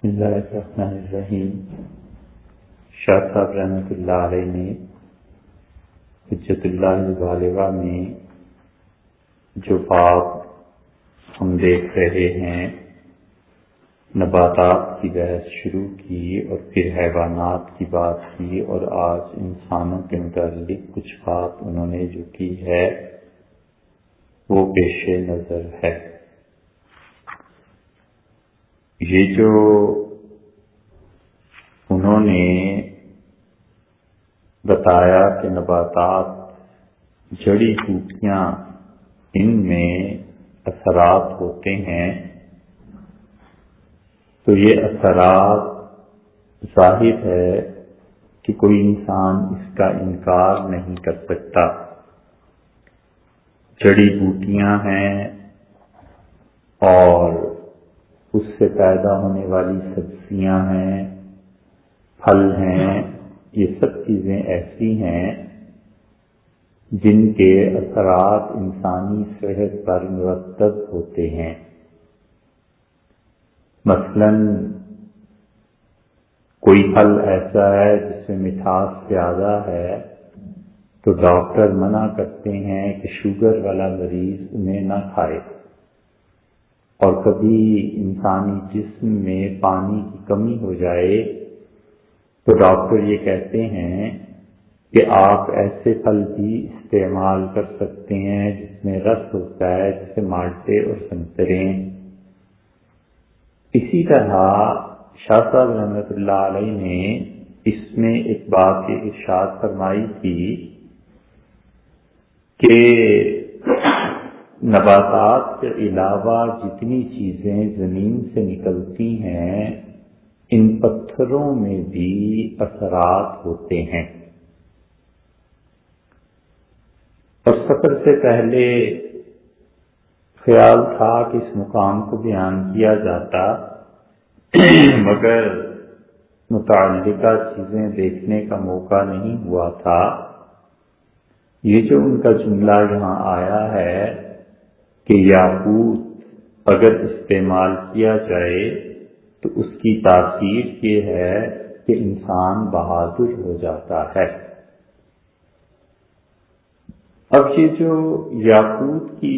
بسم اللہ الرحمن الرحیم۔ شاہ صاحب رحمۃ اللہ علیہ نے حجت اللہ البالغہ میں جو باب ہم دیکھ رہے ہیں، نباتات کی بحث شروع کی اور پھر حیوانات کی بات کی، اور آج انسانوں کے متعلق کچھ بات انہوں نے جو کی ہے وہ پیش نظر ہے۔ یہ جو انہوں نے بتایا کہ نباتات، جڑی بوٹیاں، ان میں اثرات ہوتے ہیں، تو یہ اثرات ظاہر ہے کہ کوئی انسان اس کا انکار نہیں کر سکتا۔ جڑی بوٹیاں ہیں اور اس سے پیدا ہونے والی سبزیاں ہیں، پھل ہیں، یہ سب چیزیں ایسی ہیں جن کے اثرات انسانی صحت پر مرتب ہوتے ہیں۔ مثلا کوئی پھل ایسا ہے جس میں مٹھاس زیادہ ہے تو ڈاکٹر منع کرتے ہیں کہ شوگر والا مریض انہیں نہ کھائے، اور کبھی انسانی جسم میں پانی کی کمی ہو جائے تو ڈاکٹر یہ کہتے ہیں کہ آپ ایسے پھل بھی استعمال کر سکتے ہیں جس میں رس ہوتا ہے، جیسے مالٹے اور سنترے۔ اسی طرح شاہ صاحب رحمۃ اللہ علیہ نے اس میں ایک بات ارشاد فرمائی تھی کہ نباتات کے علاوہ جتنی چیزیں زمین سے نکلتی ہیں، ان پتھروں میں بھی اثرات ہوتے ہیں۔ اور سفر سے پہلے خیال تھا کہ اس مقام کو بیان کیا جاتا، مگر متعلقہ چیزیں دیکھنے کا موقع نہیں ہوا تھا۔ یہ جو ان کا جملہ یہاں آیا ہے کہ یاقوت اگر استعمال کیا جائے تو اس کی تاثیر یہ ہے کہ انسان بہادر ہو جاتا ہے۔ اب یہ جو یاقوت کی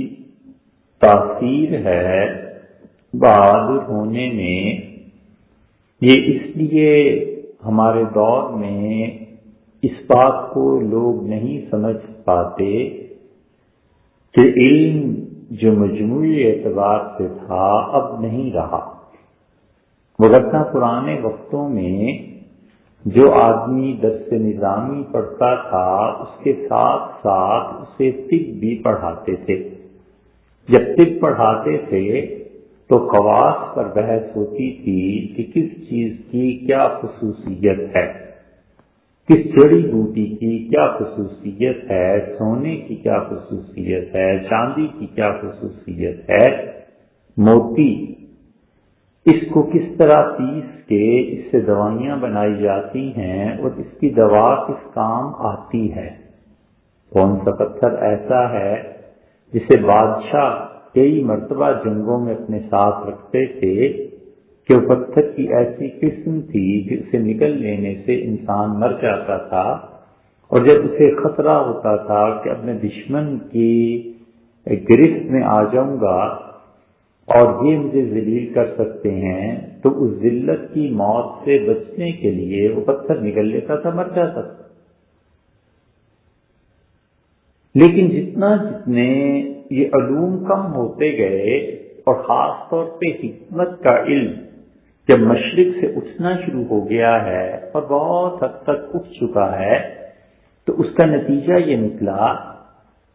تاثیر ہے بہادر ہونے میں، یہ اس لیے ہمارے دور میں اس بات کو لوگ نہیں سمجھ پاتے کہ علم جو مجموعی اعتبار سے تھا اب نہیں رہا۔ وگرنہ پرانے وقتوں میں جو آدمی درس نظامی پڑھتا تھا اس کے ساتھ ساتھ اسے طب بھی پڑھاتے تھے۔ جب طب پڑھاتے تھے تو خواص پر بحث ہوتی تھی کہ کس چیز کی کیا خصوصیت ہے، کس جڑی بوٹی کی کیا خصوصیت ہے، سونے کی کیا خصوصیت ہے، چاندی کی کیا خصوصیت ہے، موتی اس کو کس طرح پیس کے اس سے دوائیاں بنائی جاتی ہیں اور اس کی دوا کس کام آتی ہے۔ کون سا پتھر ایسا ہے جسے بادشاہ کئی مرتبہ جنگوں میں اپنے ساتھ رکھتے تھے کہ وہ پتھر کی ایسی قسم تھی کہ اسے نگل لینے سے انسان مر جاتا تھا، اور جب اسے خطرہ ہوتا تھا کہ اپنے دشمن کی گرفت میں آ جاؤں گا اور یہ مجھے ذلیل کر سکتے ہیں، تو اس ذلت کی موت سے بچنے کے لیے وہ پتھر نگل لیتا تھا، مر جاتا تھا۔ لیکن جتنے یہ علوم کم ہوتے گئے، اور خاص طور پہ حکمت کا علم جب مشرق سے اٹھنا شروع ہو گیا ہے اور بہت حد تک اٹھ چکا ہے، تو اس کا نتیجہ یہ نکلا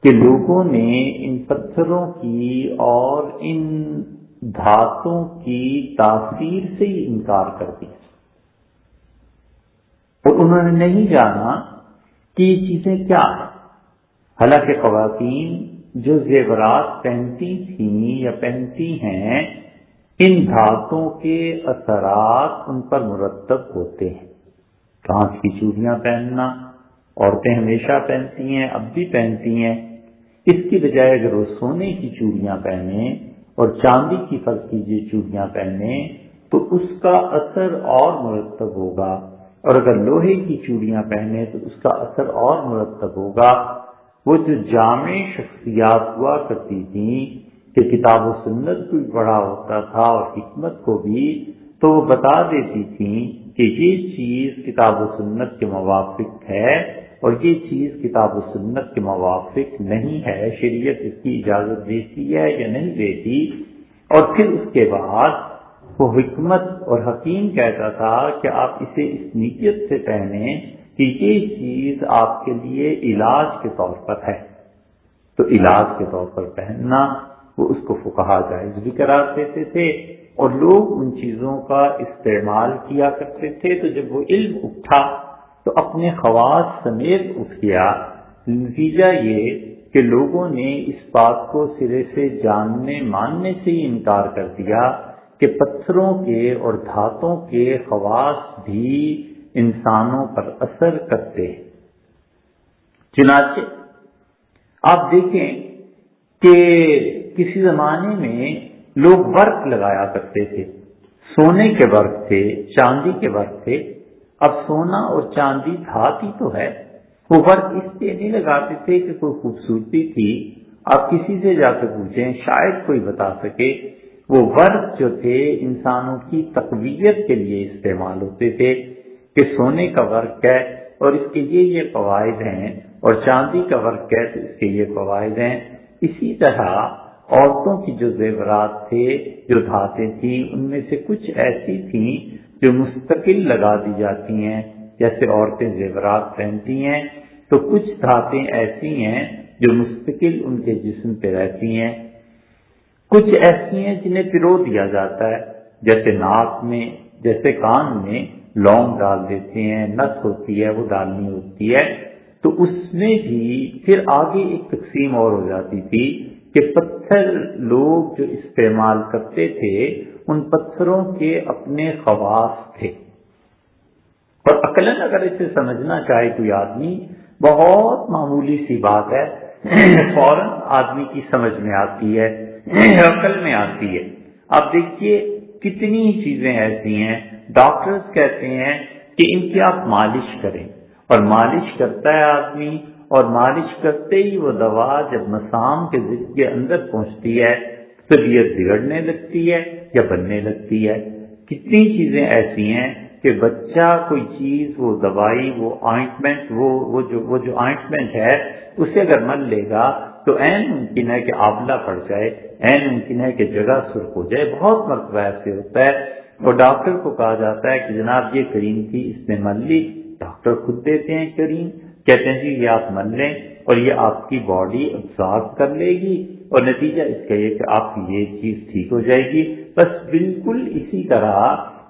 کہ لوگوں نے ان پتھروں کی اور ان دھاتوں کی تاثیر سے ہی انکار کر دیا، اور انہوں نے نہیں جانا کہ یہ چیزیں کیا ہیں۔ حالانکہ خواتین جو زیورات پہنتی تھیں یا پہنتی ہیں، ان دھاتوں کے اثرات ان پر مرتب ہوتے ہیں۔ کانچ کی چوڑیاں پہننا عورتیں ہمیشہ پہنتی ہیں، اب بھی پہنتی ہیں، اس کی بجائے اگر وہ سونے کی چوڑیاں پہنیں اور چاندی کی فرض کیجیے چوڑیاں پہنیں تو اس کا اثر اور مرتب ہوگا، اور اگر لوہے کی چوڑیاں پہنے تو اس کا اثر اور مرتب ہوگا۔ وہ جو جامع شخصیات ہوا کرتی تھیں کہ کتاب و سنت کو بھی پڑھا ہوتا تھا اور حکمت کو بھی، تو وہ بتا دیتی تھیں کہ یہ چیز کتاب و سنت کے موافق ہے اور یہ چیز کتاب و سنت کے موافق نہیں ہے، شریعت اس کی اجازت دیتی ہے یا نہیں دیتی۔ اور پھر اس کے بعد وہ حکمت اور حکیم کہتا تھا کہ آپ اسے اس نیت سے پہنیں کہ یہ چیز آپ کے لیے علاج کے طور پر ہے، تو علاج کے طور پر پہننا وہ اس کو فقہا جائز بھی قرار دیتے تھے، اور لوگ ان چیزوں کا استعمال کیا کرتے تھے۔ تو جب وہ علم اٹھا تو اپنے خواص سمیت اٹھ گیا۔ نتیجہ یہ کہ لوگوں نے اس بات کو سرے سے جاننے ماننے سے ہی انکار کر دیا کہ پتھروں کے اور دھاتوں کے خواص بھی انسانوں پر اثر کرتے ہیں۔ چنانچہ آپ دیکھیں کہ کسی زمانے میں لوگ ورق لگایا کرتے تھے، سونے کے ورق تھے، چاندی کے ورق تھے۔ اب سونا اور چاندی دھات ہی تو ہے، وہ ورق اس لیے نہیں لگاتے تھے کہ کوئی خوبصورتی تھی۔ آپ کسی سے جا کے پوچھیں، شاید کوئی بتا سکے۔ وہ ورق جو تھے انسانوں کی تقویت کے لیے استعمال ہوتے تھے کہ سونے کا ورق ہے اور اس کے یہ فوائد ہیں، اور چاندی کا ورق ہے تو اس کے یہ فوائد ہیں۔ اسی طرح عورتوں کی جو زیورات تھے، جو دھاتیں تھیں، ان میں سے کچھ ایسی تھیں جو مستقل لگا دی جاتی ہیں، جیسے عورتیں زیورات پہنتی ہیں، تو کچھ دھاتیں ایسی ہیں جو مستقل ان کے جسم پہ رہتی ہیں، کچھ ایسی ہیں جنہیں پرو دیا جاتا ہے، جیسے ناک میں، جیسے کان میں لونگ ڈال دیتے ہیں، نس ہوتی ہے وہ ڈالنی ہوتی ہے۔ تو اس میں بھی پھر آگے ایک تقسیم اور ہو جاتی تھی کہ پتھر لوگ جو استعمال کرتے تھے ان پتھروں کے اپنے خواص تھے، اور عقلاً اگر اسے سمجھنا چاہے کوئی آدمی، بہت معمولی سی بات ہے، فوراً آدمی کی سمجھ میں آتی ہے، عقل میں آتی ہے۔ آپ دیکھیے کتنی چیزیں ایسی ہیں، ڈاکٹرز کہتے ہیں کہ ان کی آپ مالش کریں، اور مالش کرتا ہے آدمی، اور مالش کرتے ہی وہ دوا جب مسام کے ضلع کے اندر پہنچتی ہے طبیعت بگڑنے لگتی ہے یا بننے لگتی ہے۔ کتنی چیزیں ایسی ہیں کہ بچہ کوئی چیز، وہ دوائی، وہ آئنٹمنٹ، وہ جو آئنٹمنٹ ہے اسے اگر مل لے گا تو عین ممکن ہے کہ آبلہ پڑ جائے، عین ممکن ہے کہ جگہ سرخ ہو جائے، بہت مرتبہ ایسے ہوتا ہے۔ اور ڈاکٹر کو کہا جاتا ہے کہ جناب یہ کریم تھی، اس نے مل لی، ڈاکٹر خود دیتے ہیں کریم، کہتے ہیں جی یہ آپ مل لیں اور یہ آپ کی باڈی ابزارب کر لے گی، اور نتیجہ اس کا یہ کہ آپ کی یہ چیز ٹھیک ہو جائے گی۔ بس بالکل اسی طرح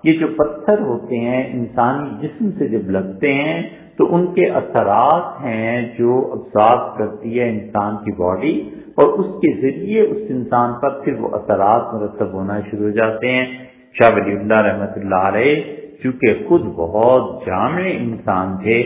یہ جو پتھر ہوتے ہیں انسانی جسم سے جب لگتے ہیں تو ان کے اثرات ہیں جو ابزارب کرتی ہے انسان کی باڈی، اور اس کے ذریعے اس انسان پر پھر وہ اثرات مرتب ہونا شروع ہو جاتے ہیں۔ شاہ ولی اللہ رحمۃ اللہ علیہ چونکہ خود بہت جامع انسان تھے،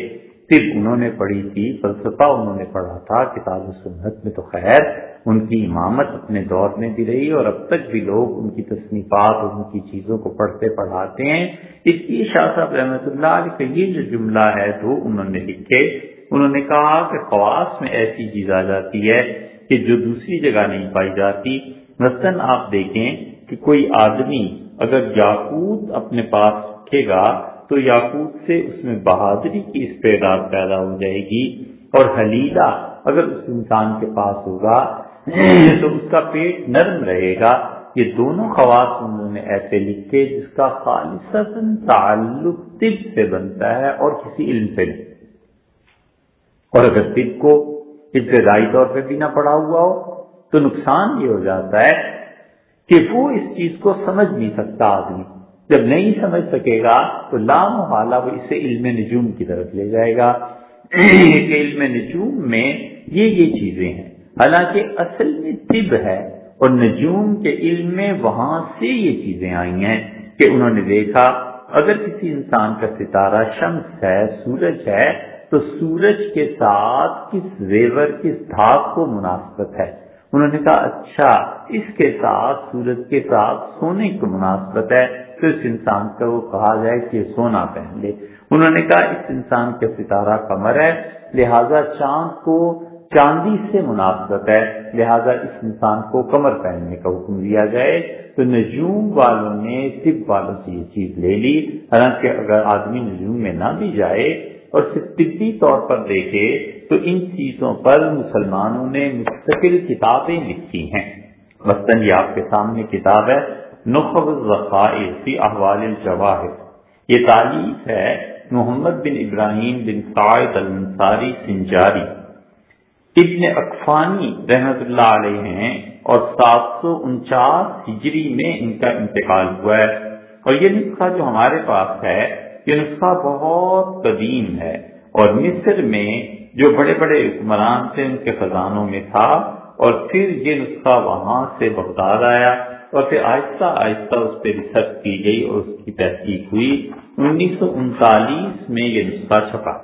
طب انہوں نے پڑھی تھی، فلسفہ انہوں نے پڑھا تھا، کتاب و سنت میں تو خیر ان کی امامت اپنے دور میں بھی رہی، اور اب تک بھی لوگ ان کی تصنیفات اور ان کی چیزوں کو پڑھتے پڑھاتے ہیں۔ اس لیے شاہ صاحب رحمۃ اللہ علیہ کا یہ جو جملہ ہے تو انہوں نے لکھے، انہوں نے کہا کہ خواص میں ایسی چیز آ جاتی ہے کہ جو دوسری جگہ نہیں پائی جاتی۔ مثلاً آپ دیکھیں کہ کوئی آدمی اگر یاقوت اپنے پاس رکھے گا تو یاقوت سے اس میں بہادری کی استعداد پیدا ہو جائے گی، اور حلیلہ اگر اس انسان کے پاس ہوگا تو اس کا پیٹ نرم رہے گا۔ یہ دونوں خواص انہوں نے ایسے لکھے جس کا خالصتاً تعلق طب سے بنتا ہے اور کسی علم سے نہیں۔ اور اگر طب کو ابتدائی طور پہ بھی نہ پڑھا ہوا ہو تو نقصان یہ ہو جاتا ہے کہ وہ اس چیز کو سمجھ نہیں سکتا۔ آدمی جب نہیں سمجھ سکے گا تو لامحالہ وہ اسے علم نجوم کی طرف لے جائے گا کہ علم نجوم میں یہ چیزیں ہیں، حالانکہ اصل میں طب ہے، اور نجوم کے علم میں وہاں سے یہ چیزیں آئی ہیں کہ انہوں نے دیکھا اگر کسی انسان کا ستارہ شمس ہے، سورج ہے، تو سورج کے ساتھ کس زیور، کس دھات کو مناسبت ہے۔ انہوں نے کہا اچھا اس کے ساتھ، سورج کے ساتھ سونے کو مناسبت ہے، تو اس انسان کو کہا جائے کہ سونا پہن لے. انہوں نے کہا اس انسان کا ستارہ قمر ہے، لہذا چاند کو چاندی سے مناسبت ہے، لہذا اس انسان کو قمر پہننے کا حکم دیا جائے. تو نجوم والوں نے طب والوں سے یہ چیز لے لی، حالانکہ اگر آدمی نجوم میں نہ بھی جائے اور صرف طبی طور پر دیکھے تو ان چیزوں پر مسلمانوں نے مستقل کتابیں لکھی ہیں. مثلاً یہ آپ کے سامنے کتاب ہے نخب الذخائر فی احوال الجواہر. یہ تالیف ہے محمد بن ابراہیم بن سعید الانصاری سنجاری. ابن اقفانی رحمت اللہ علیہ ہیں اور 749 ہجری میں ان کا انتقال ہوا ہے. اور یہ نسخہ جو ہمارے پاس ہے یہ نسخہ بہت قدیم ہے، اور مصر میں جو بڑے بڑے حکمران تھے ان کے خزانوں میں تھا، اور پھر یہ نسخہ وہاں سے بغداد آیا اور پھر آہستہ آہستہ اس پہ ریسرچ کی گئی اور اس کی تحقیق ہوئی. 1939 میں یہ نسخہ چھپا.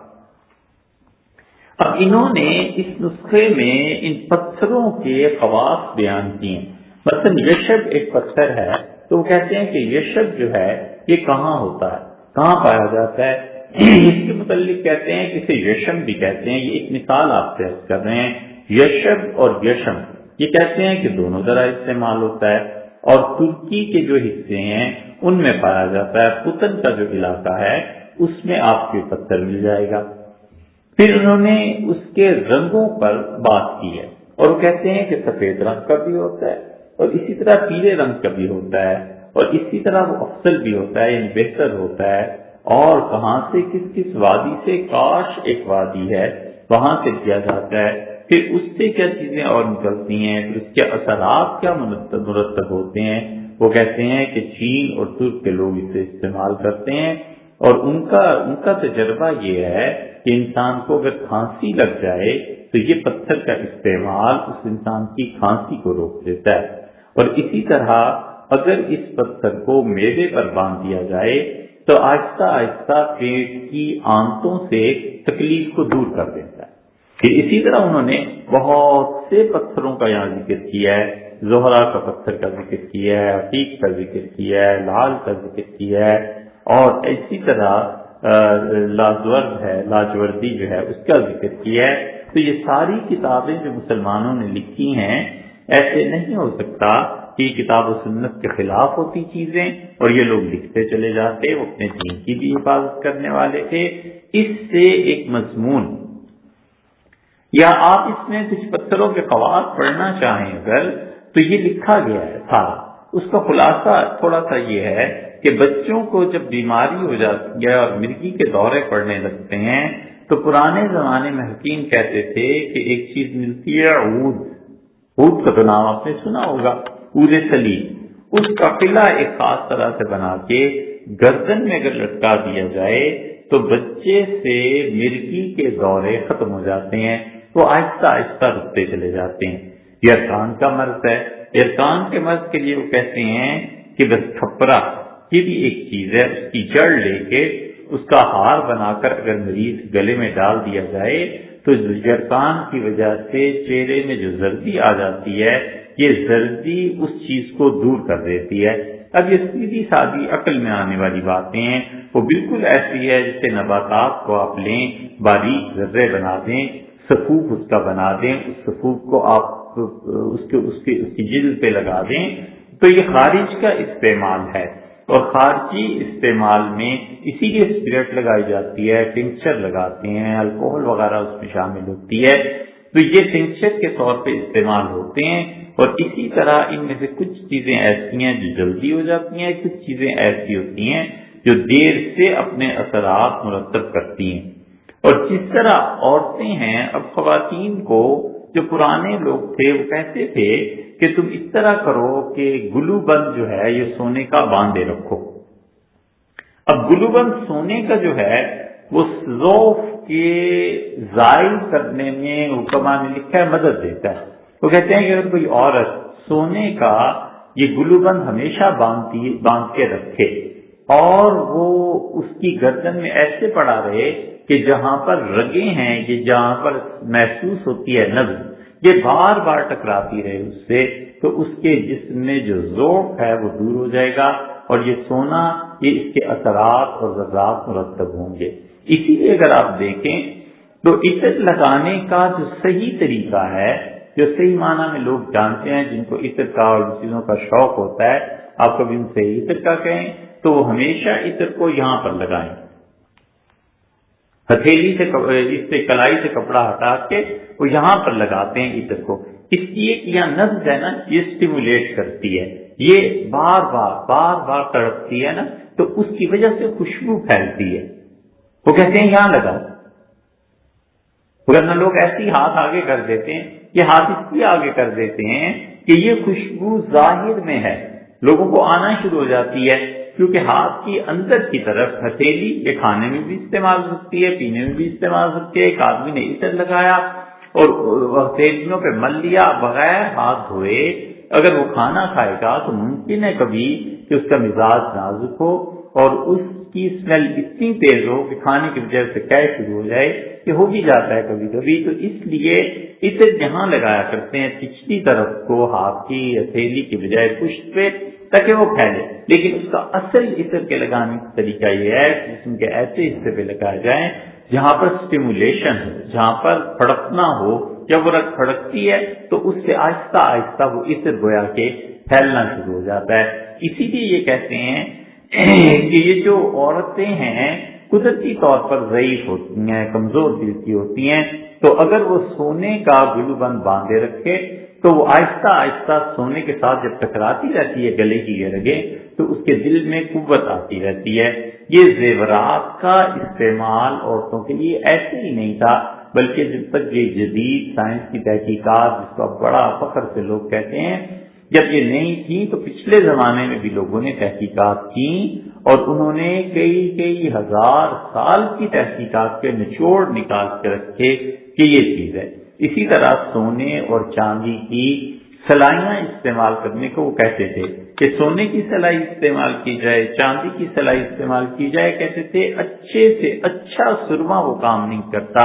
اب انہوں نے اس نسخے میں ان پتھروں کے خواص بیان کیے. مثلا یشب ایک پتھر ہے، تو وہ کہتے ہیں کہ یشب جو ہے یہ کہاں ہوتا ہے، کہاں پایا جاتا ہے. اس کے متعلق کہتے ہیں کہ اسے یشم بھی کہتے ہیں. یہ ایک مثال آپ سے کر رہے ہیں. یشب اور یشم یہ کہتے ہیں کہ دونوں طرح استعمال ہوتا ہے، اور ترکی کے جو حصے ہیں ان میں پایا جاتا ہے. پتن کا جو علاقہ ہے اس میں آپ کو پتھر مل جائے گا. پھر انہوں نے اس کے رنگوں پر بات کی ہے، اور وہ کہتے ہیں کہ سفید رنگ کا بھی ہوتا ہے اور اسی طرح پیلے رنگ کا بھی ہوتا ہے، اور اسی طرح وہ افضل بھی ہوتا ہے، یعنی بہتر ہوتا ہے. اور کہاں سے کس کس وادی سے، کاش ایک وادی ہے وہاں سے کیا جاتا ہے. پھر اس سے کیا چیزیں اور نکلتی ہیں، پھر اس کے اثرات کیا مرتب ہوتے ہیں. وہ کہتے ہیں کہ چین اور ترک کے لوگ اسے استعمال کرتے ہیں، اور ان کا تجربہ یہ ہے کہ انسان کو اگر کھانسی لگ جائے تو یہ پتھر کا استعمال اس انسان کی کھانسی کو روک دیتا ہے. اور اسی طرح اگر اس پتھر کو میوے پر باندھ دیا جائے تو آہستہ آہستہ پیٹ کی آنتوں سے تکلیف کو دور کر دیتا ہے. کہ اسی طرح انہوں نے بہت سے پتھروں کا یہاں ذکر کیا ہے. زہرہ کا پتھر کا ذکر کیا ہے، عتیق کا ذکر کیا ہے، لال کا ذکر کیا ہے، اور اسی طرح لاجورد ہے، لاجوردی جو ہے اس کا ذکر کیا ہے. تو یہ ساری کتابیں جو مسلمانوں نے لکھی ہیں، ایسے نہیں ہو سکتا کہ کتاب و سنت کے خلاف ہوتی چیزیں اور یہ لوگ لکھتے چلے جاتے. وہ اپنے دین کی بھی حفاظت کرنے والے تھے. اس سے ایک مضمون یا آپ اس میں کچھ پتھروں کے خواص پڑھنا چاہیں اگر تو یہ لکھا گیا ہے تھا. اس کا خلاصہ تھوڑا سا یہ ہے کہ بچوں کو جب بیماری ہو جاتی ہے اور مرگی کے دورے پڑنے لگتے ہیں تو پرانے زمانے میں حکیم کہتے تھے کہ ایک چیز ملتی ہے عود کا تو نام آپ نے سنا ہوگا، عود سلیم. اس کا قلعہ ایک خاص طرح سے بنا کے گردن میں اگر لٹکا دیا جائے تو بچے سے مرگی کے دورے ختم ہو جاتے ہیں، وہ آہستہ آہستہ رکتے چلے جاتے ہیں. یہ ارکان کا مرض ہے. ارکان کے مرض کے لیے وہ کہتے ہیں کہ بس کھپرا یہ بھی ایک چیز ہے، اس کی جڑ لے کے اس کا ہار بنا کر اگر مریض گلے میں ڈال دیا جائے تو ارکان کی وجہ سے چہرے میں جو زردی آ جاتی ہے یہ زردی اس چیز کو دور کر دیتی ہے. اب یہ سیدھی سادی عقل میں آنے والی باتیں ہیں. وہ بالکل ایسی ہے جیسے نباتات کو آپ لیں، باریک ذرے بنا دیں، صفوف اس کا بنا دیں، اس صفوف کو آپ اس کی جلد پہ لگا دیں تو یہ خارج کا استعمال ہے. اور خارجی استعمال میں اسی لیے اسپرٹ لگائی جاتی ہے، ٹنکچر لگاتے ہیں، الکوہل وغیرہ اس میں شامل ہوتی ہے. تو یہ ٹنکچر کے طور پہ استعمال ہوتے ہیں. اور اسی طرح ان میں سے کچھ چیزیں ایسی ہیں جو جلدی ہو جاتی ہیں، کچھ چیزیں ایسی ہوتی ہیں جو دیر سے اپنے اثرات مرتب کرتی ہیں. اور جس طرح عورتیں ہیں، اب خواتین کو جو پرانے لوگ تھے وہ کہتے تھے کہ تم اس طرح کرو کہ گلو بند جو ہے یہ سونے کا باندھے رکھو. اب گلو بند سونے کا جو ہے وہ ضعف کے زائل کرنے میں حکماں نے لکھا ہے مدد دیتا ہے. وہ کہتے ہیں کہ اگر کوئی عورت سونے کا یہ گلو بند ہمیشہ باندھ کے رکھے اور وہ اس کی گردن میں ایسے پڑا رہے کہ جہاں پر رگیں ہیں، یہ جہاں پر محسوس ہوتی ہے نبض، یہ بار بار ٹکراتی رہے اس سے، تو اس کے جسم میں جو ذوق ہے وہ دور ہو جائے گا اور یہ سونا یہ اس کے اثرات اور ذرات مرتب ہوں گے۔ اسی لیے اگر آپ دیکھیں تو عطر لگانے کا جو صحیح طریقہ ہے، جو صحیح معنی میں لوگ جانتے ہیں، جن کو عطر کا اور چیزوں کا شوق ہوتا ہے، آپ کبھی ان سے عطر کا کہیں تو وہ ہمیشہ عطر کو یہاں پر لگائیں، ہتھیلی سے اس سے کلائی سے کپڑا ہٹا کے وہ یہاں پر لگاتے ہیں عطر کو، اس لیے کہ یہاں نبض ہے نا، یہ اسٹیمولیٹ کرتی ہے، یہ بار بار تڑپتی ہے نا، تو اس کی وجہ سے خوشبو پھیلتی ہے۔ وہ کہتے ہیں یہاں لگاؤ، ورنہ لوگ ایسے ہی ہاتھ آگے کر دیتے ہیں، یہ ہاتھ اس لیے آگے کر دیتے ہیں کہ یہ خوشبو ظاہر میں ہے، لوگوں کو آنا شروع ہو جاتی ہے، کیونکہ ہاتھ کی اندر کی طرف ہتھیلی یہ کھانے میں بھی استعمال ہو سکتی ہے، پینے میں بھی استعمال ہو سکتی ہے۔ ایک آدمی نے عطر لگایا اور ہتھیلیوں پہ مل لیا بغیر ہاتھ دھوئے، اگر وہ کھانا کھائے گا تو ممکن ہے کبھی کہ اس کا مزاج نازک ہو اور اس کی اسمیل اتنی تیز ہو کہ کھانے کی وجہ سے کیش شروع ہو جائے، کہ ہو بھی جاتا ہے کبھی کبھی۔ تو اس لیے عطر جہاں لگایا کرتے ہیں پچھلی طرف کو ہاتھ کی ہتھیلی کی بجائے پشت پہ، تاکہ وہ پھیلے، لیکن اس کا اصل عطر کے لگانے کا طریقہ یہ ہے کہ جسم کے ایسے حصے پہ لگایا جائے جہاں پر اسٹیمولیشن ہو، جہاں پر پھڑکنا ہو۔ جب وہ رگ پھڑکتی ہے تو اس سے آہستہ آہستہ وہ عطر گویا کے پھیلنا شروع ہو جاتا ہے۔ اسی لیے یہ کہتے ہیں کہ یہ جو عورتیں ہیں قدرتی طور پر ضعیف ہوتی ہیں، کمزور دل کی ہوتی ہیں، تو اگر وہ سونے کا گلو بند باندھے رکھے تو وہ آہستہ آہستہ سونے کے ساتھ جب ٹکراتی رہتی ہے گلے کی یہ رگیں، تو اس کے دل میں قوت آتی رہتی ہے۔ یہ زیورات کا استعمال عورتوں کے لیے ایسے ہی نہیں تھا، بلکہ جب تک یہ جدید سائنس کی تحقیقات، جس کو بڑا فخر سے لوگ کہتے ہیں، جب یہ نہیں تھی تو پچھلے زمانے میں بھی لوگوں نے تحقیقات کی اور انہوں نے کئی ہزار سال کی تحقیقات کے نچوڑ نکال کے رکھے کہ یہ چیز ہے۔ اسی طرح سونے اور چاندی کی سلائیاں استعمال کرنے کو وہ کہتے تھے کہ سونے کی سلائی استعمال کی جائے، چاندی کی سلائی استعمال کی جائے، کہتے تھے اچھے سے اچھا سرما وہ کام نہیں کرتا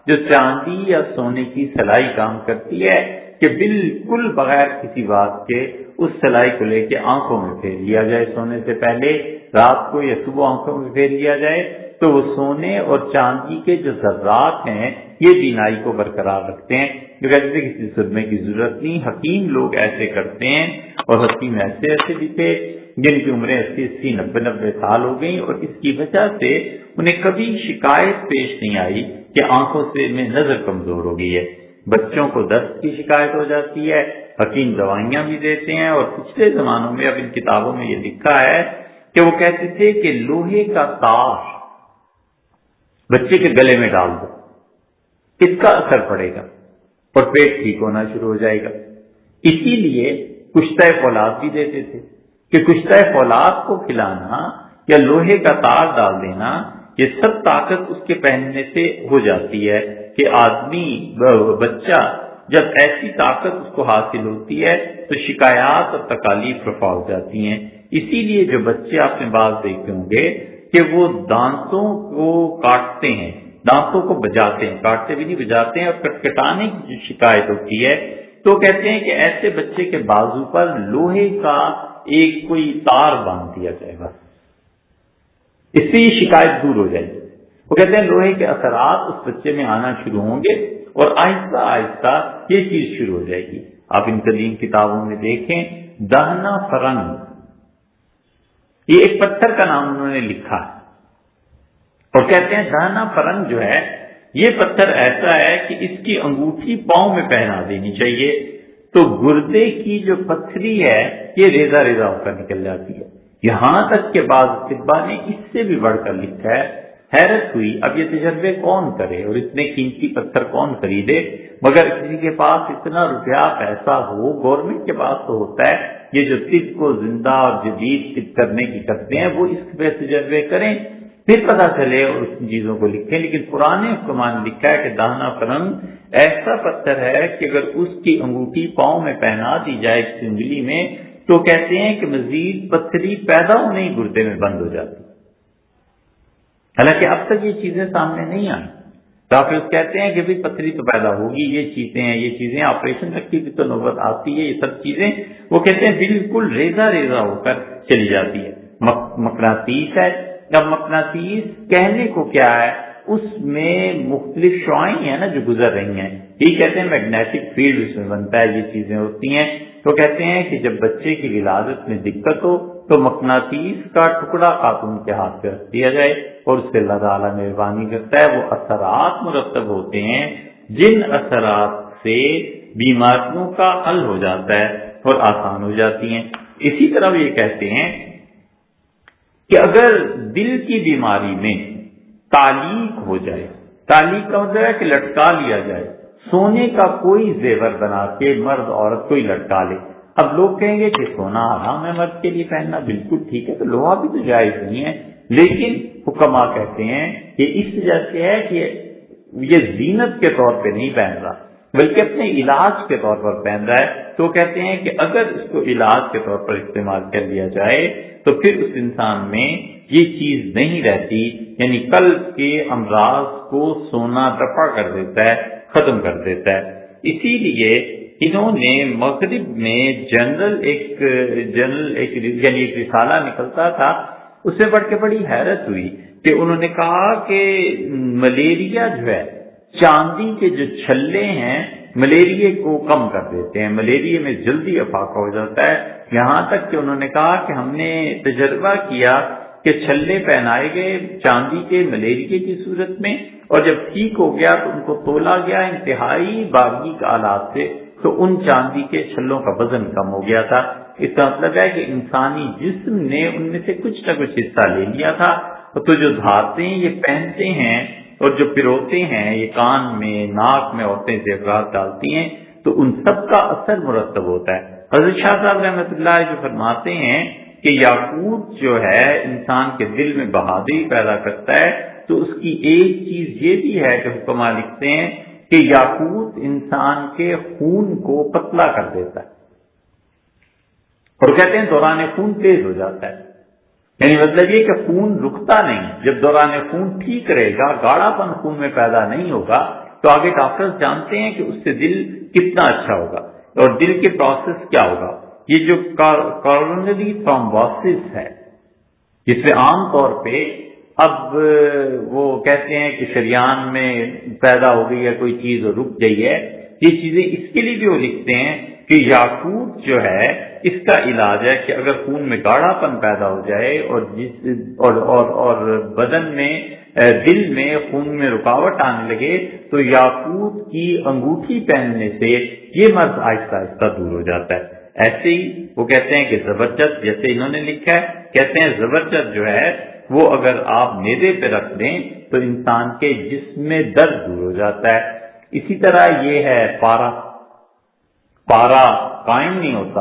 جو چاندی یا سونے کی سلائی کام کرتی ہے، کہ بالکل بغیر کسی بات کے اس سلائی کو لے کے آنکھوں میں پھیر لیا جائے، سونے سے پہلے رات کو یا صبح آنکھوں میں پھیر لیا جائے، تو وہ سونے اور چاندی کے جو ذرات ہیں یہ بینائی کو برقرار رکھتے ہیں۔ جو کہتے تھے کسی صدمے کی ضرورت نہیں، حکیم لوگ ایسے کرتے ہیں، اور حکیم ایسے بھی تھے جن کی عمریں 80 90 سال ہو گئی، اور اس کی وجہ سے انہیں کبھی شکایت پیش نہیں آئی کہ آنکھوں سے میں نظر کمزور ہو گئی ہے۔ بچوں کو دست کی شکایت ہو جاتی ہے، حکیم دوائیاں بھی دیتے ہیں، اور پچھلے زمانوں میں اب ان کتابوں میں یہ لکھا ہے کہ وہ کہتے تھے کہ لوہے کا تار بچے کے گلے میں ڈال دو، اس کا اثر پڑے گا اور پیٹ ٹھیک ہونا شروع ہو جائے گا۔ اسی لیے کشتہ فولاد بھی دیتے تھے کہ کشتہ فولاد کو کھلانا یا لوہے کا تار ڈال دینا، یہ سب طاقت اس کے پہننے سے ہو جاتی ہے کہ آدمی بچہ جب ایسی طاقت اس کو حاصل ہوتی ہے تو شکایات اور تکالیف رفع ہو جاتی ہیں۔ اسی لیے جو بچے آپ نے بعض دیکھے ہوں گے کہ وہ دانتوں کو کاٹتے ہیں، دانتوں کو بجاتے ہیں، کاٹتے بھی نہیں بجاتے ہیں، اور کٹکٹانے کی جو شکایت ہوتی ہے تو کہتے ہیں کہ ایسے بچے کے بازو پر لوہے کا ایک کوئی تار باندھ دیا جائے، بس اس سے یہ شکایت دور ہو جائے گی۔ وہ کہتے ہیں لوہے کے اثرات اس بچے میں آنا شروع ہوں گے اور آہستہ آہستہ یہ چیز شروع ہو جائے گی۔ آپ ان قدیم کتابوں میں دیکھیں دہنا فرنگ، یہ ایک پتھر کا نام انہوں نے لکھا ہے، اور کہتے ہیں دہنا فرنگ جو ہے یہ پتھر ایسا ہے کہ اس کی انگوٹھی پاؤں میں پہنا دینی چاہیے تو گردے کی جو پتھری ہے یہ ریزہ ریزہ ہو کر نکل جاتی ہے۔ یہاں تک کہ بعض طباء نے اس سے بھی بڑھ کر لکھا ہے۔ حیرت ہوئی اب یہ تجربے کون کرے اور اتنے قیمتی پتھر کون خریدے، مگر کسی کے پاس اتنا روپیہ پیسہ ہو، گورنمنٹ کے پاس تو ہوتا ہے، یہ جو طب کو زندہ اور جدید طب کرنے کی کرتے ہیں وہ اس پہ تجربے کریں پھر پتہ چلے اور اس چیزوں کو لکھیں۔ لیکن پرانے حکمان نے لکھا ہے کہ دہنا فرنگ ایسا پتھر ہے کہ اگر اس کی انگوٹھی پاؤں میں پہنا دی جائے کسی انگلی میں تو کہتے ہیں کہ مزید پتھری پیدا ہونے ہی گردے میں بند ہو جاتی۔ حالانکہ اب تک یہ چیزیں سامنے نہیں آئی، ڈاکٹر کہتے ہیں کہ بھی پتھری تو پیدا ہوگی، یہ چیزیں آپریشن تک کی بھی تو نوبت آتی ہے، یہ سب چیزیں وہ کہتے ہیں بالکل ریزہ ریزہ ہو کر چلی جاتی ہے۔ مقناطیس ہے. اب مقناطیس کہنے کو کیا ہے، اس میں مختلف شعاعیں ہیں نا جو گزر رہی ہیں، یہ کہتے ہیں میگنیٹک فیلڈ اس میں بنتا ہے، یہ چیزیں ہوتی ہیں. تو کہتے ہیں کہ جب بچے کی ولادت میں دقت ہو تو مقناطیس کا ٹکڑا خاتون کے ہاتھ پہ رکھ دیا جائے اور اس سے اللہ تعالیٰ مہربانی کرتا ہے، وہ اثرات مرتب ہوتے ہیں جن اثرات سے بیماریوں کا حل ہو جاتا ہے اور آسان ہو جاتی ہیں. اسی طرح یہ کہتے ہیں کہ اگر دل کی بیماری میں تعلیق ہو جائے، تعلیق کا مطلب ہے کہ لٹکا لیا جائے، سونے کا کوئی زیور بنا کے مرد عورت کو ہی لٹکا لے. اب لوگ کہیں گے کہ سونا حرام ہے مرد کے لیے پہننا، بالکل ٹھیک ہے، تو لوہا بھی تو جائز نہیں ہے، لیکن حکما کہتے ہیں کہ اس وجہ سے ہے کہ یہ زینت کے طور پہ نہیں پہن رہا بلکہ اپنے علاج کے طور پر پہن رہا ہے. تو کہتے ہیں کہ اگر اس کو علاج کے طور پر استعمال کر لیا جائے تو پھر اس انسان میں یہ چیز نہیں رہتی، یعنی قلب کے امراض کو سونا دفع کر دیتا ہے، ختم کر دیتا ہے. اسی لیے انہوں نے مغرب میں یعنی ایک رسالہ نکلتا تھا، اس سے پڑھ کے بڑی حیرت ہوئی کہ انہوں نے کہا کہ ملیریا جو ہے، چاندی کے جو چھلے ہیں ملیریا کو کم کر دیتے ہیں، ملیریا میں جلدی افاقہ ہو جاتا ہے. یہاں تک کہ انہوں نے کہا کہ ہم نے تجربہ کیا کہ چھلے پہنائے گئے چاندی کے ملیریا کی صورت میں، اور جب ٹھیک ہو گیا تو ان کو تولا گیا انتہائی باریک آلات سے، تو ان چاندی کے چھلوں کا وزن کم ہو گیا تھا. اس کا مطلب ہے کہ انسانی جسم نے ان میں سے کچھ نہ کچھ حصہ لے لیا تھا. تو جو دھاتیں یہ پہنتے ہیں اور جو پروتے ہیں، یہ کان میں ناک میں عورتیں زیورات ڈالتی ہیں، تو ان سب کا اثر مرتب ہوتا ہے. حضرت شاہ صاحب رحمۃ اللہ جو فرماتے ہیں کہ یاقوت جو ہے انسان کے دل میں بہادری پیدا کرتا ہے، تو اس کی ایک چیز یہ بھی ہے کہ حکما لکھتے ہیں کہ یاقوت انسان کے خون کو پتلا کر دیتا ہے، اور کہتے ہیں دوران خون تیز ہو جاتا ہے. یعنی مطلب یہ کہ خون رکتا نہیں، جب دوران خون ٹھیک رہے گا، گاڑھا پن خون میں پیدا نہیں ہوگا، تو آگے ڈاکٹرز جانتے ہیں کہ اس سے دل کتنا اچھا ہوگا اور دل کے پروسیس کیا ہوگا. یہ جو کورونری تھرومبوسس ہے، جس میں عام طور پہ اب وہ کہتے ہیں کہ شریان میں پیدا ہو گئی ہے کوئی چیز اور رک گئی ہے، یہ چیزیں اس کے لیے بھی وہ لکھتے ہیں کہ یاقوت جو ہے اس کا علاج ہے کہ اگر خون میں گاڑھا پن پیدا ہو جائے اور بدن میں دل میں خون میں رکاوٹ آنے لگے، تو یاقوت کی انگوٹھی پہننے سے یہ مرض آہستہ آہستہ دور ہو جاتا ہے. ایسے ہی وہ کہتے ہیں کہ زبرجد، جیسے انہوں نے لکھا ہے، کہتے ہیں زبرجد جو ہے وہ اگر آپ معدے پہ رکھ دیں تو انسان کے جسم میں درد دور ہو جاتا ہے. اسی طرح یہ ہے پارا قائم نہیں ہوتا،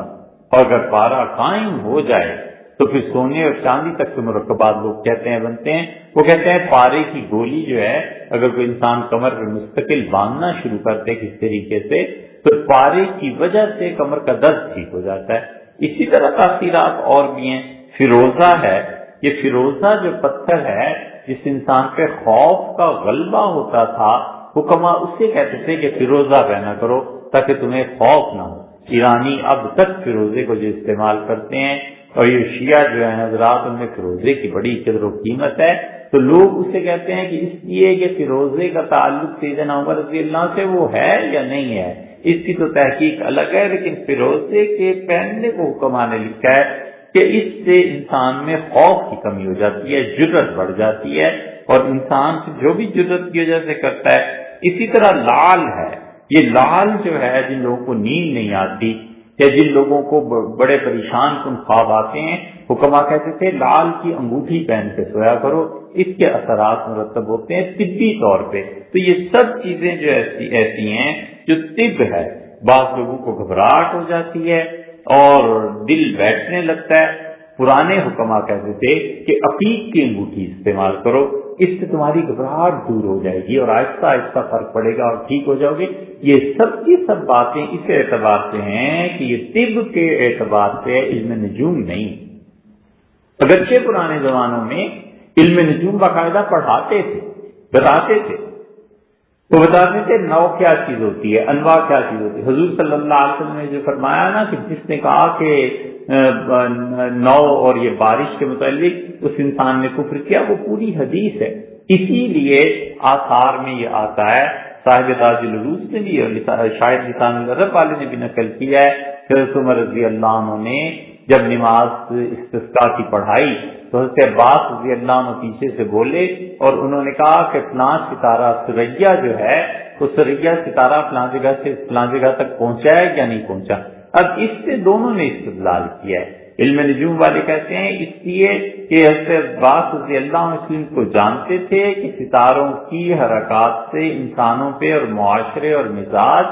اور اگر پارا قائم ہو جائے تو پھر سونے اور چاندی تک کے مرکبات لوگ کہتے ہیں بنتے ہیں. وہ کہتے ہیں پارے کی گولی جو ہے اگر کوئی انسان کمر پہ مستقل باندھنا شروع کرتے کس طریقے سے، تو پارے کی وجہ سے کمر کا درد ٹھیک ہو جاتا ہے. اسی طرح تاثیرات اور بھی ہیں. فیروزہ ہے، یہ فیروزہ جو پتھر ہے جس انسان پہ خوف کا غلبہ ہوتا تھا، حکما اس سے کہتے تھے کہ فیروزہ پہنا کرو تاکہ تمہیں خوف نہ ہو. ایرانی اب تک فیروزے کو جو استعمال کرتے ہیں، اور یہ شیعہ جو ہیں حضرات، ان میں فیروزے کی بڑی قدر و قیمت ہے. تو لوگ اسے کہتے ہیں کہ اس لیے کہ فیروزے کا تعلق سیدنا عمر رضی اللہ سے وہ ہے یا نہیں ہے، اس کی تو تحقیق الگ ہے، لیکن فیروزے کے پہننے کو حکما نے لکھا ہے کہ اس سے انسان میں خوف کی کمی ہو جاتی ہے، جرت بڑھ جاتی ہے، اور انسان جو بھی جرت کی وجہ سے کرتا ہے. اسی طرح لال ہے، یہ لال جو ہے جن لوگوں کو نیند نہیں آتی یا جن لوگوں کو بڑے پریشان کن خواب آتے ہیں، حکما کہتے تھے لال کی انگوٹھی پہن کے سویا کرو، اس کے اثرات مرتب ہوتے ہیں طبی طور پہ. تو یہ سب چیزیں جو ایسی ہیں جو طب ہے. بعض لوگوں کو گھبراہٹ ہو جاتی ہے اور دل بیٹھنے لگتا ہے، پرانے حکما کہتے تھے کہ عقیق کی انگوٹھی استعمال کرو، اس سے تمہاری گھبراہٹ دور ہو جائے گی اور آہستہ آہستہ فرق پڑے گا اور ٹھیک ہو جاؤ گے. یہ سب کی سب باتیں اس اعتبار سے ہیں کہ یہ طب کے اعتبار سے علم نجوم نہیں. اگرچہ پرانے زمانوں میں علم نجوم باقاعدہ پڑھاتے تھے، بتاتے تھے، وہ بتاتے تھے نو کیا چیز ہوتی ہے، انواع کیا چیز ہوتی ہے۔ حضور صلی اللہ علیہ وسلم نے جو فرمایا نا کہ جس نے کہا کہ نو اور یہ بارش کے متعلق اس انسان نے کفر کیا، وہ پوری حدیث ہے۔ اسی لیے آثار میں یہ آتا ہے، صاحب تاج العروج نے بھی اور شاید لسان العرب والے نے بھی نقل کیا ہے کہ حضرت عمر رضی اللہ عنہ نے جب نماز استسقاء کی پڑھائی تو حضرت عباس رضی اللہ عنہ پیچھے سے بولے اور انہوں نے کہا کہ فلاں ستارہ سریا جو ہے وہ سریا ستارہ فلاں جگہ سے فلاں جگہ تک پہنچا ہے یا نہیں پہنچا۔ اب اس سے دونوں نے استدلال کیا ہے۔ علم نجوم والے کہتے ہیں اس لیے کہ حضرت عباس رضی اللہ عنہ اس کو جانتے تھے کہ ستاروں کی حرکات سے انسانوں پہ اور معاشرے اور مزاج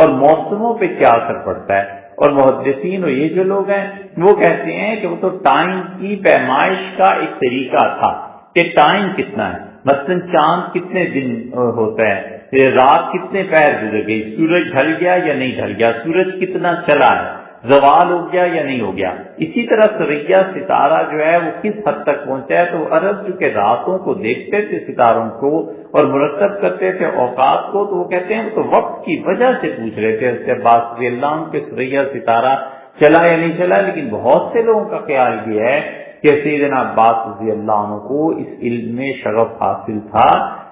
اور موسموں پہ کیا اثر پڑتا ہے، اور محدثین اور یہ جو لوگ ہیں وہ کہتے ہیں کہ وہ تو ٹائم کی پیمائش کا ایک طریقہ تھا کہ ٹائم کتنا ہے، مثلا چاند کتنے دن ہوتا ہے، رات کتنے پہر گزر گئی، سورج ڈھل گیا یا نہیں ڈھل گیا، سورج کتنا چلا ہے، زوال ہو گیا یا نہیں ہو گیا۔ اسی طرح سریا ستارہ جو ہے وہ کس حد تک پہنچا ہے، تو عرب جو کہ راتوں کو دیکھتے تھے ستاروں کو اور مرتب کرتے تھے اوقات کو، تو وہ کہتے ہیں تو وقت کی وجہ سے پوچھ رہے تھے حضرت عباس رضی اللہ عنہ کہ سریا ستارہ چلا یا نہیں چلا۔ لیکن بہت سے لوگوں کا خیال یہ ہے کہ سیدنا عباس رضی اللہ عنہ کو اس علم میں شغف حاصل تھا،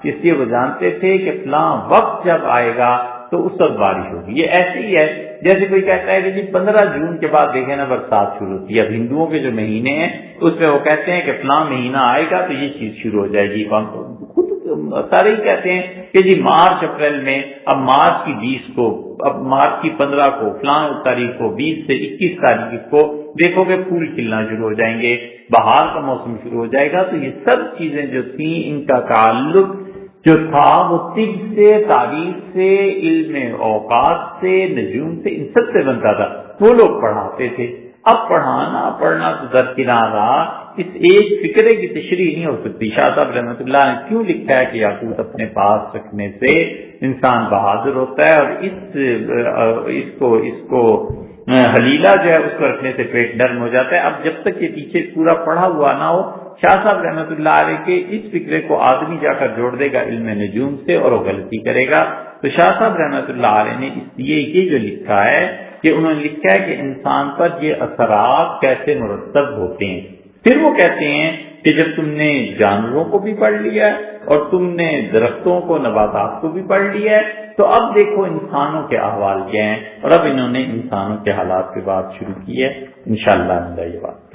اس لیے وہ جانتے تھے کہ فلاں وقت جب آئے گا تو اس وقت بارش ہوگی۔ یہ ایسے ہی ہے جیسے کوئی کہتا ہے کہ جی 15 جون کے بعد دیکھیں نا برسات شروع ہوتی ہے۔ اب ہندوؤں کے جو مہینے ہیں اس میں وہ کہتے ہیں کہ فلاں مہینہ آئے گا تو یہ چیز شروع ہو جائے گی۔ خود سارے ہی کہتے ہیں کہ جی مارچ اپریل میں، اب مارچ کی 20 کو، اب مارچ کی 15 کو، فلاں تاریخ کو، 20 سے 21 تاریخ کو دیکھو گے پھول کھلنا شروع ہو جائیں گے، بہار کا موسم شروع ہو جائے گا۔ تو یہ سب چیزیں جو تھیں ان کا تعلق جو تھا وہ طب سے، تاریخ سے، علم اوقات سے، نجوم سے، ان سب سے بنتا تھا، وہ لوگ پڑھاتے تھے۔ اب پڑھنا تو درکنار رہا، اس ایک فکرے کی تشریح نہیں ہو سکتی۔ شاہ صاحب رحمۃ اللہ نے کیوں لکھا ہے کہ یاقوت اپنے پاس رکھنے سے انسان بہادر ہوتا ہے، اور اس کو حلیلہ جو ہے اس کو رکھنے سے پیٹ نرم ہو جاتا ہے۔ اب جب تک یہ پیچھے پورا پڑھا ہوا نہ ہو، شاہ صاحب رحمۃ اللہ علیہ کے اس فکرے کو آدمی جا کر جوڑ دے گا علم نجوم سے اور وہ غلطی کرے گا۔ تو شاہ صاحب رحمۃ اللہ علیہ نے اس لیے یہ جو لکھا ہے کہ انہوں نے لکھا ہے کہ انسان پر یہ اثرات کیسے مرتب ہوتے ہیں۔ پھر وہ کہتے ہیں کہ جب تم نے جانوروں کو بھی پڑھ لیا اور تم نے درختوں کو، نباتات کو بھی پڑھ لیا ہے، تو اب دیکھو انسانوں کے احوال کیا ہیں، اور اب انہوں نے انسانوں کے حالات کی بات شروع کی ہے۔ انشاءاللہ یہ بات